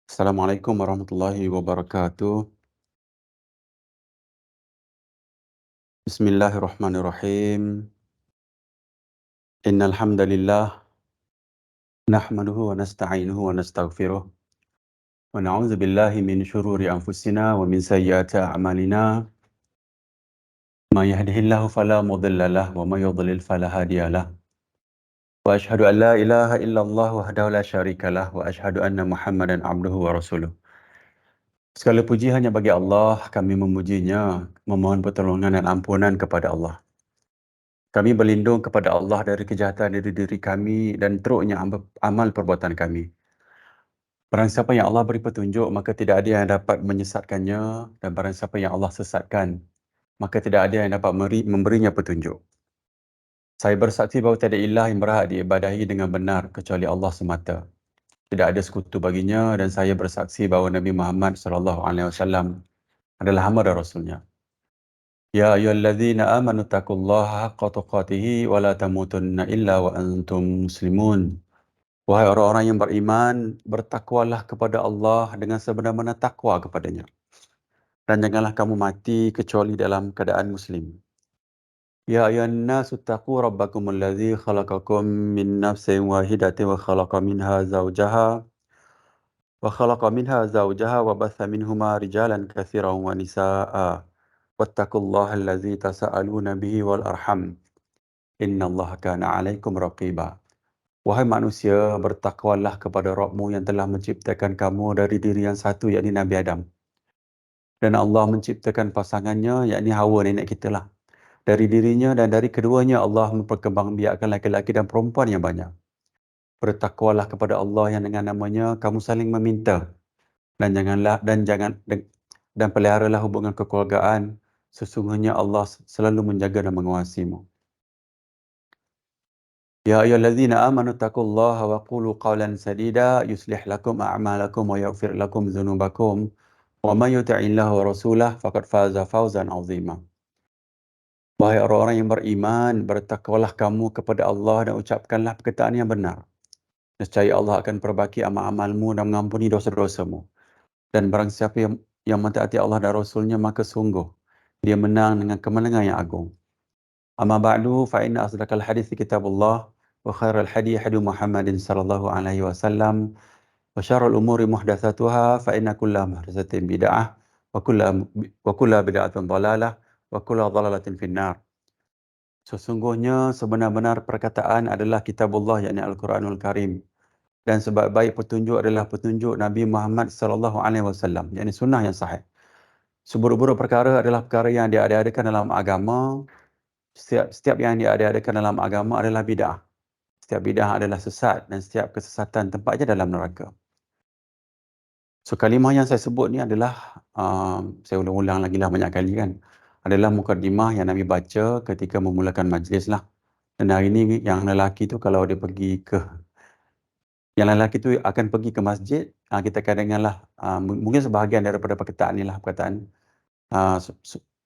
Assalamualaikum warahmatullahi wabarakatuh. Bismillahirrahmanirrahim. Innal hamdalillah nahmaduhu wa nasta'inuhu wa nastaghfiruh wa na'udzu billahi min shururi anfusina wa min sayyiati a'malina. May yahdihillahu fala mudilla lahu wa may yudlil fala hadiya lahu. Wa asyhadu an la ilaha illallah wahdahu la syarika lahu wa asyhadu anna Muhammadan abduhu wa rasuluh. Segala puji hanya bagi Allah, kami memujinya, memohon pertolongan dan ampunan kepada Allah. Kami berlindung kepada Allah dari kejahatan diri kami dan teruknya amal perbuatan kami. Barang siapa yang Allah beri petunjuk, maka tidak ada yang dapat menyesatkannya, dan barang siapa yang Allah sesatkan, maka tidak ada yang dapat memberinya petunjuk. Saya bersaksi bahawa tiada ilah yang berhak diibadahi dengan benar kecuali Allah semata. Tidak ada sekutu baginya, dan saya bersaksi bahawa Nabi Muhammad SAW adalah hamba dan Rasulnya. Ya ayyuhallazina amanu taqullaha haqqa tuqatihi wa la tamutunna illa wa antum muslimun. Wahai orang-orang yang beriman, bertakwalah kepada Allah dengan sebenar-benar takwa kepadanya. Dan janganlah kamu mati kecuali dalam keadaan muslim. Ya ayyuhan nasu taqu rabbakumul ladzi khalaqakum min nafsin wahidatin wa khalaqa minha zawjaha wa batha minhuma rijalan katsiran wa nisaa'a. Wattaqullaha allazi tasaaluna bihi wal arham. Innallaha kana 'alaikum raqiba. Wahai manusia, bertakwalah kepada Rabbmu yang telah menciptakan kamu dari diri yang satu, yakni Nabi Adam. Dan Allah menciptakan pasangannya, yakni Hawa, nenek kita lah. Dari dirinya dan dari keduanya Allah memperkembangbiakkan laki-laki dan perempuan yang banyak. Bertakwalah kepada Allah yang dengan namanya kamu saling meminta. Dan peliharalah hubungan kekeluargaan. Sesungguhnya Allah selalu menjaga dan mengawasimu. Ya ayyuhallazina amanu taqullaha wa qulu qawlan sadida yuslih lakum a'malakum wa yaghfir lakum dhunubakum wa may yuti'illaha wa rasulahu faqad faza fawzan 'azima. Wahai orang-orang yang beriman, bertakwalah kamu kepada Allah dan ucapkanlah perkataan yang benar. Nescaya Allah akan perbaiki amal-amalmu dan mengampuni dosa-dosamu. Dan barang siapa yang mentaati Allah dan Rasulnya, maka sungguh dia menang dengan kemenangan yang agung. Amma ba'du fa inna asdaqal hadithi kitabullah wa khairal hadi hadi Muhammadin sallallahu alaihi wasallam wa syarrul umuri muhdatsatuha fa inna kulla muhdatsatin bid'ah wa kulla bid'atin dhalalah wa kulla dhalalatin finnar. Sesungguhnya sebenar-benar perkataan adalah kitabullah, yakni Al-Quranul Karim, dan sebaik-baik petunjuk adalah petunjuk Nabi Muhammad sallallahu alaihi wasallam, yakni sunnah yang sahih. Seburuk-buruk perkara adalah perkara yang diada-adakan dalam agama. Setiap yang diada-adakan dalam agama adalah bid'ah. Setiap bid'ah adalah sesat, dan setiap kesesatan tempatnya dalam neraka. So kalimah yang saya sebut ni adalah, saya ulang-ulang lagi lah banyak kali kan, adalah mukadimah yang Nabi baca ketika memulakan majlis lah. Dan hari ni yang lelaki tu kalau dia pergi ke, yang lelaki tu akan pergi ke masjid, kita kadang-kadang lah, mungkin sebahagian daripada perkataan ni lah, perkataan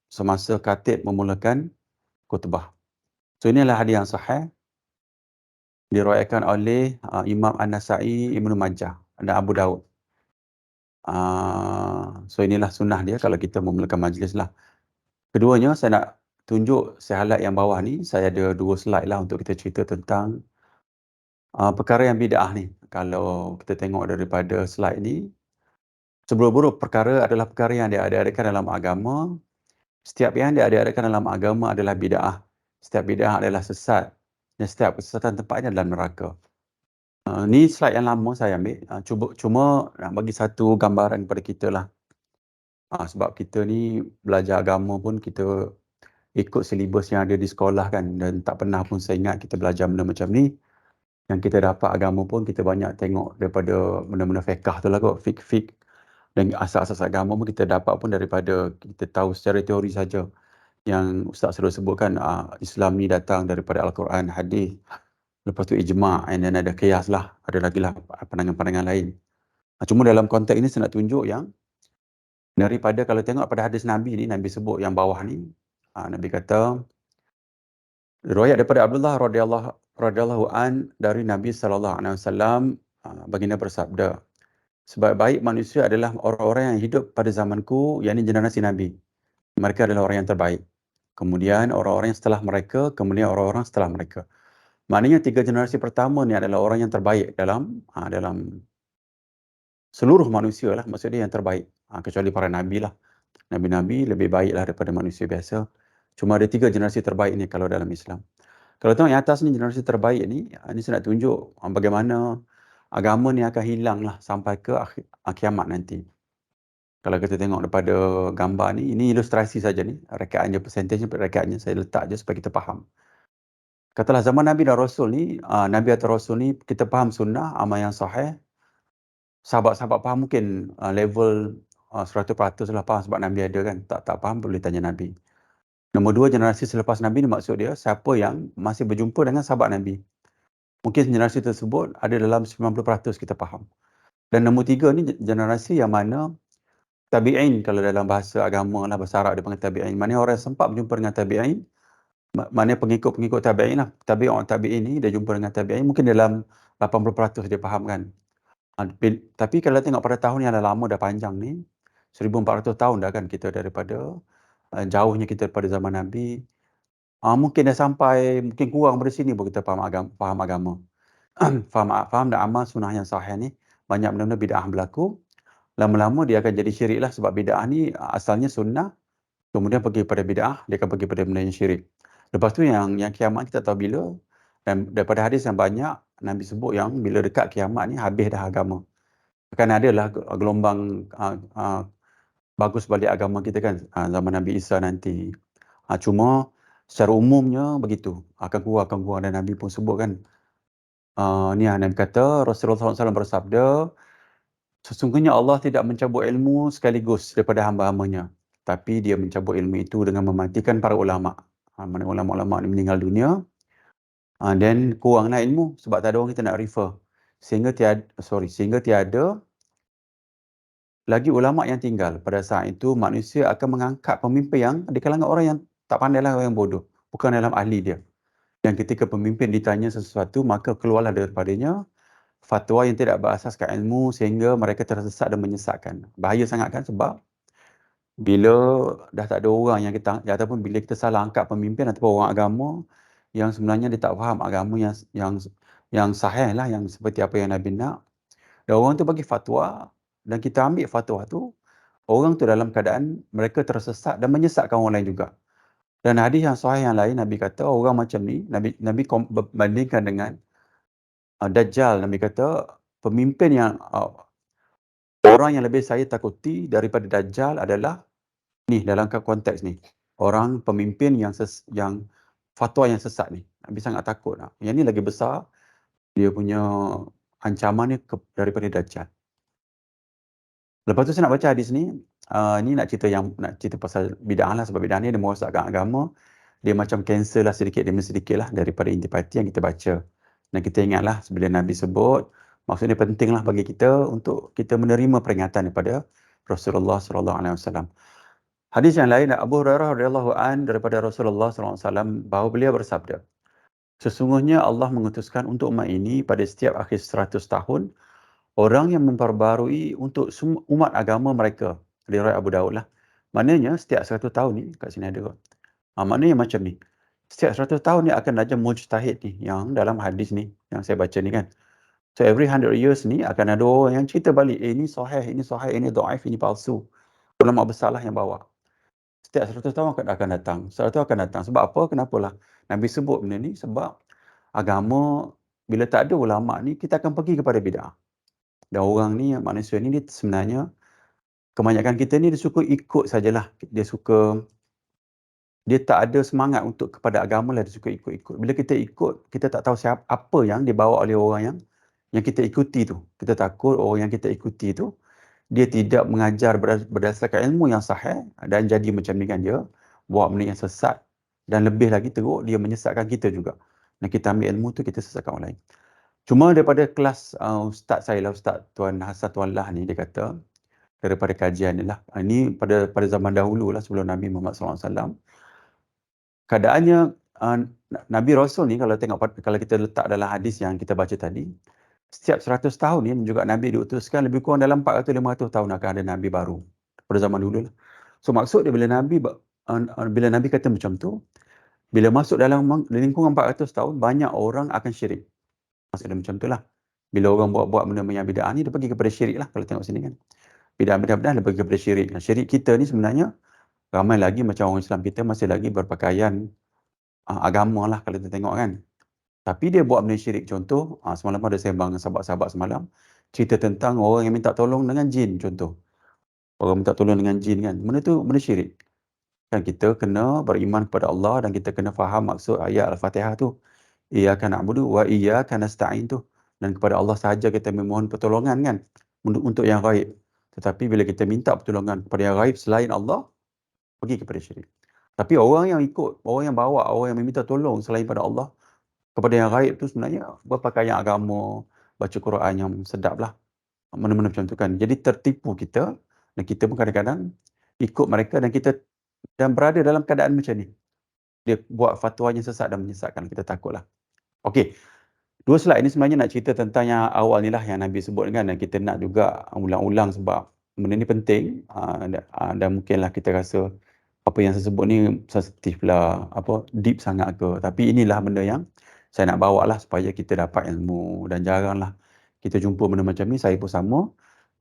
semasa khatib memulakan khutbah. So inilah hadis yang sahih, diriwayatkan oleh Imam An-Nasa'i, Ibnu Majah dan Abu Daud. So inilah sunnah dia kalau kita memulakan majlis lah. Keduanya saya nak tunjuk, saya highlight yang bawah ni, saya ada 2 slide lah untuk kita cerita tentang perkara yang bid'ah ni. Kalau kita tengok daripada slide ni, seburuk-buruk perkara adalah perkara yang diada-adakan dalam agama. Setiap yang diada-adakan dalam agama adalah bid'ah. Setiap bid'ah adalah sesat. Dan setiap kesesatan tempatnya dalam neraka. Ni slide yang lama saya ambil. Cuma nak bagi satu gambaran kepada kita lah. Sebab kita ni belajar agama pun kita ikut silibus yang ada di sekolah kan. Dan tak pernah pun saya ingat kita belajar benda macam ni. Yang kita dapat agama pun kita banyak tengok daripada benda-benda fiqh tu lah kot. Fiqh. Dan asas-asas agama pun kita dapat pun daripada kita tahu secara teori saja. Yang Ustaz sudah sebutkan, Islam ni datang daripada Al-Quran, hadis. Lepas tu ijma', dan ada qiyas lah. Ada lagi lah pandangan-pandangan lain. Cuma dalam konteks ini saya nak tunjuk yang daripada, kalau tengok pada hadis Nabi ni, Nabi sebut yang bawah ni, Nabi kata, riwayat daripada Abdullah radhiyallahu an dari Nabi sallallahu alaihi wasallam, baginda bersabda, Sebaik-baik manusia adalah orang-orang yang hidup pada zamanku, yakni generasi Nabi. Mereka adalah orang yang terbaik. Kemudian orang-orang yang setelah mereka, kemudian orang-orang setelah mereka. Maknanya 3 generasi pertama ni adalah orang yang terbaik dalam seluruh manusia lah, maksudnya yang terbaik. Kecuali para nabi lah. Nabi-nabi lebih baiklah daripada manusia biasa. Cuma ada 3 generasi terbaik ni kalau dalam Islam. Kalau tengok yang atas ni, generasi terbaik ni, ni saya nak tunjuk bagaimana agama ni akan hilang lah sampai ke kiamat nanti. Kalau kita tengok daripada gambar ni, ini ilustrasi saja ni, rekaannya, persentasenya, rekaannya saya letak je supaya kita faham. Katalah zaman Nabi dan Rasul ni, Nabi atau Rasul ni, kita faham sunnah, amal yang sahih. Sahabat-sahabat faham mungkin level 100% lah faham sebab Nabi ada kan. Tak faham boleh tanya Nabi. Nombor 2, generasi selepas Nabi ni maksud dia, siapa yang masih berjumpa dengan sahabat Nabi. Mungkin generasi tersebut ada dalam 90% kita faham. Dan nombor 3 ni generasi yang mana tabi'in, kalau dalam bahasa agama lah, bahasa Arab dia panggil tabi'in. Maknanya orang yang sempat berjumpa dengan tabi'in, maknanya pengikut-pengikut tabi'in lah. Tabi'in ni dia jumpa dengan tabi'in, mungkin dalam 80% dia faham kan. Tapi kalau tengok pada tahun yang dah lama, dah panjang ni, 1400 tahun dah kan kita daripada jauhnya kita daripada zaman Nabi. Mungkin dah sampai, mungkin kurang dari sini pun kita faham agama. faham dan amal sunnah yang sahih ni, banyak benda-benda bid'ah berlaku. Lama-lama dia akan jadi syirik lah, sebab bid'ah ni asalnya sunnah, kemudian pergi pada bid'ah, dia akan pergi pada benda yang syirik. Lepas tu yang kiamat kita tahu bila, dan daripada hadis yang banyak, Nabi sebut yang bila dekat kiamat ni, habis dah agama. Akan adalah gelombang bagus balik agama kita kan, zaman Nabi Isa nanti. Cuma secara umumnya begitu, akan kurang, dan Nabi pun sebut kan, ni Nabi kata, Rasulullah SAW bersabda, sesungguhnya Allah tidak mencabut ilmu sekaligus daripada hamba-hambanya, tapi dia mencabut ilmu itu dengan mematikan para ulama'. Mana ulama'-ulama' ni meninggal dunia, dan kuranglah ilmu sebab tak ada orang kita nak refer. Sehingga tiada lagi ulama' yang tinggal. Pada saat itu manusia akan mengangkat pemimpin yang di kalangan orang yang tak pandai lah, orang yang bodoh, bukan dalam ahli dia. Dan ketika pemimpin ditanya sesuatu, maka keluarlah daripadanya fatwa yang tidak berasaskan ilmu sehingga mereka tersesat dan menyesatkan. Bahaya sangat kan, sebab bila dah tak ada orang yang kita, ataupun bila kita salah angkat pemimpin ataupun orang agama yang sebenarnya dia tak faham agama yang sahih lah, yang seperti apa yang Nabi nak, dan orang tu bagi fatwa dan kita ambil fatwa tu, orang tu dalam keadaan mereka tersesat dan menyesatkan orang lain juga. Dan hadis yang sahih yang lain, Nabi kata orang macam ni, Nabi bandingkan dengan Dajjal. Nabi kata pemimpin yang orang yang lebih saya takuti daripada Dajjal adalah ni, dalam konteks ni, orang pemimpin yang fatwa yang sesat ni. Nabi sangat takut. Yang ni lagi besar dia punya ancaman ni daripada Dajjal. Lepas tu saya nak baca hadis ni. Ni nak cerita pasal bid'ah lah, sebab bid'ah ni dia merosakkan agama. Dia macam cancel lah sedikit demi sedikit lah daripada intipati yang kita baca. Dan kita ingatlah bila Nabi sebut, maksudnya pentinglah bagi kita untuk kita menerima peringatan daripada Rasulullah SAW. Hadis yang lain, Abu Hurairah radhiyallahu an daripada Rasulullah SAW bahawa beliau bersabda, sesungguhnya Allah mengutuskan untuk umat ini pada setiap akhir 100 tahun orang yang memperbarui untuk umat agama mereka. Riwayat Abu Daud lah. Maknanya setiap 100 tahun ni, kat sini ada kot. Maknanya macam ni. Setiap 100 tahun ni akan ada mujtahid ni, yang dalam hadis ni, yang saya baca ni kan. So every 100 years ni akan ada orang yang cerita balik, ini sahih, ini dhaif, ini palsu. Ulama besar lah yang bawa. Setiap 100 tahun akan datang. 100 tahun akan datang. Sebab apa? Kenapalah Nabi sebut benda ni? Sebab agama, bila tak ada ulama ni, kita akan pergi kepada bid'ah. Dan orang ni, manusia ni, dia sebenarnya, kebanyakan kita ni dia suka ikut sajalah. Dia tak ada semangat untuk kepada agama lah, dia suka ikut-ikut. Bila kita ikut, kita tak tahu apa yang dibawa oleh orang yang kita ikuti tu. Kita takut orang yang kita ikuti tu, dia tidak mengajar berdasarkan ilmu yang sahih, dan jadi macam ni kan, dia buat benda yang sesat, dan lebih lagi teruk, dia menyesatkan kita juga. Dan kita ambil ilmu tu, kita sesatkan orang lain. Cuma daripada kelas ustaz saya lah, Ustaz Tuan Hassan Tuan Lah ni, dia kata, daripada kajian ni lah, ini pada zaman dahulu lah, sebelum Nabi Muhammad SAW, keadaannya Nabi Rasul ni, kalau kita letak dalam hadis yang kita baca tadi, setiap 100 tahun ni juga Nabi diutuskan lebih kurang dalam 400-500 tahun akan ada Nabi baru pada zaman dulu lah. So maksud dia bila Nabi kata macam tu, bila masuk dalam lingkungan 400 tahun, banyak orang akan syirik. Maksud dia macam tu lah. Bila orang buat benda yang bid'ah ni, dia pergi kepada syirik lah. Kalau tengok sini kan. Bid'ah-bid'ah dia pergi kepada syirik. Syirik kita ni sebenarnya, ramai lagi macam orang Islam kita masih lagi berpakaian agama lah kalau kita tengok kan. Tapi dia buat benda syirik. Contoh, semalam ada sembang dengan sahabat-sahabat semalam, cerita tentang orang yang minta tolong dengan jin contoh. Orang minta tolong dengan jin kan. Benda tu benda syirik. Kan kita kena beriman kepada Allah dan kita kena faham maksud ayat Al-Fatihah tu. Iyyaka na'budu wa iyyaka nasta'in tu. Dan kepada Allah sahaja kita memohon pertolongan kan. Untuk yang gaib. Tetapi bila kita minta pertolongan kepada yang gaib selain Allah, pergi kepada syirik. Tapi orang yang ikut, orang yang bawa, orang yang meminta tolong selain pada Allah, kepada yang gaib tu sebenarnya berpakaian agama, baca Quran yang sedap lah. Mana-mana macam tu kan. Jadi tertipu kita, dan kita pun kadang-kadang ikut mereka dan berada dalam keadaan macam ni. Dia buat fatwa yang sesat dan menyesatkan. Kita takutlah. Okey. Dua slide ni sebenarnya nak cerita tentang yang awal ni lah yang Nabi sebut kan. Dan kita nak juga ulang-ulang sebab benda ni penting. Dan mungkinlah kita rasa apa yang saya sebut ni sensitif lah, deep sangat ke. Tapi inilah benda yang saya nak bawa lah supaya kita dapat ilmu. Dan jaranglah kita jumpa benda macam ni. Saya pun sama.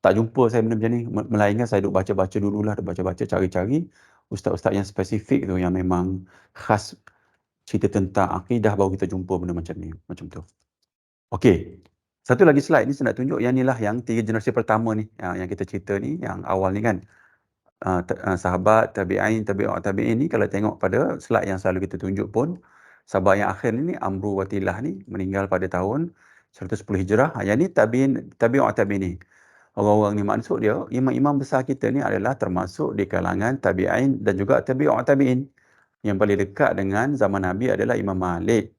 Tak jumpa saya benda macam ni. Melainkan saya duk baca-baca dululah. Duk baca-baca, cari-cari ustaz-ustaz yang spesifik tu, yang memang khas cerita tentang akidah, baru kita jumpa benda macam ni. Macam tu. Okey. Satu lagi slide ni saya nak tunjuk yang inilah yang 3 generasi pertama ni. Yang kita cerita ni, yang awal ni kan. Sahabat, tabi'in, tabi'in ni kalau tengok pada slide yang selalu kita tunjuk pun, sahabat yang akhir ni, Amru Watilah ni, meninggal pada tahun 110 Hijrah. Yang ni tabi'in ni. Orang-orang ni maksud dia, imam-imam besar kita ni adalah termasuk di kalangan tabi'in dan juga tabi'in. Yang paling dekat dengan zaman Nabi adalah Imam Malik.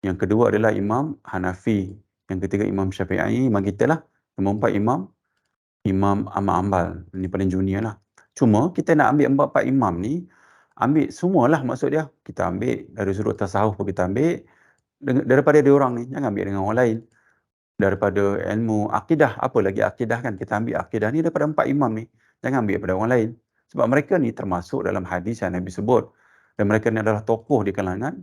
Yang kedua adalah Imam Hanafi. Yang ketiga Imam Syafi'i, imam kita lah. Nombor 4 Imam Ahmad Hanbal. Ini paling junior lah. Cuma kita nak ambil 4 imam ni, ambil semualah maksud dia. Kita ambil dari sudut tasawuf pun kita ambil daripada dia orang ni. Jangan ambil dengan orang lain. Daripada ilmu akidah, apa lagi akidah kan, kita ambil akidah ni daripada 4 imam ni. Jangan ambil daripada orang lain. Sebab mereka ni termasuk dalam hadis yang Nabi sebut. Dan mereka ni adalah tokoh di kalangan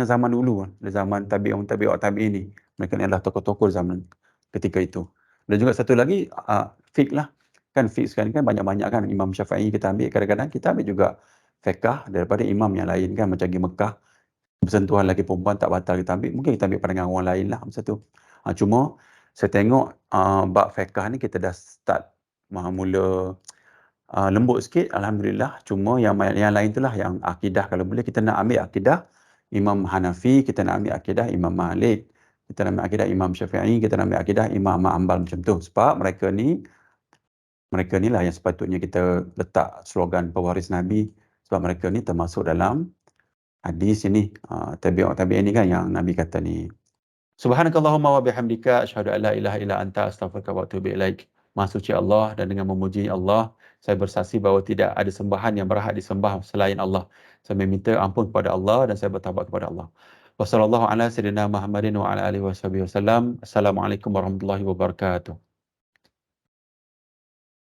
zaman dulu, zaman tabi'in ni. Mereka ni adalah tokoh-tokoh zaman ketika itu. Dan juga satu lagi, fiqh lah. Kan fiqh sekarang kan banyak-banyak kan. Imam Syafi'i kita ambil, kadang-kadang kita ambil juga fiqh daripada imam yang lain kan. Macam di Mekah, bersentuhan lagi perempuan tak batal kita ambil. Mungkin kita ambil pandangan orang lain lah macam tu. Cuma saya tengok bab fiqh ni kita dah start mula lembut sikit, Alhamdulillah. Cuma yang lain tu lah, yang akidah, kalau boleh kita nak ambil akidah Imam Hanafi, kita nak ambil akidah Imam Malik, kita nak ambil akidah Imam Syafi'i, kita nak ambil akidah Imam Ahmad Hanbal macam tu. Sebab mereka ni lah yang sepatutnya kita letak slogan pewaris Nabi. Sebab mereka ni termasuk dalam hadis ini, tabi'in ni kan yang Nabi kata ni. Subhanakallahumma wa bihamdika asyhadu an la ilaha illa anta astaghfiruka wa atubu ilaik. Maha suci Allah, dan dengan memuji Allah, saya bersaksi bahawa tidak ada sembahan yang berhak disembah selain Allah. Saya meminta ampun kepada Allah dan saya bertaubat kepada Allah. Wassallallahu ala sayyidina Muhammadin wa ala alihi wasallam. Assalamualaikum warahmatullahi wabarakatuh.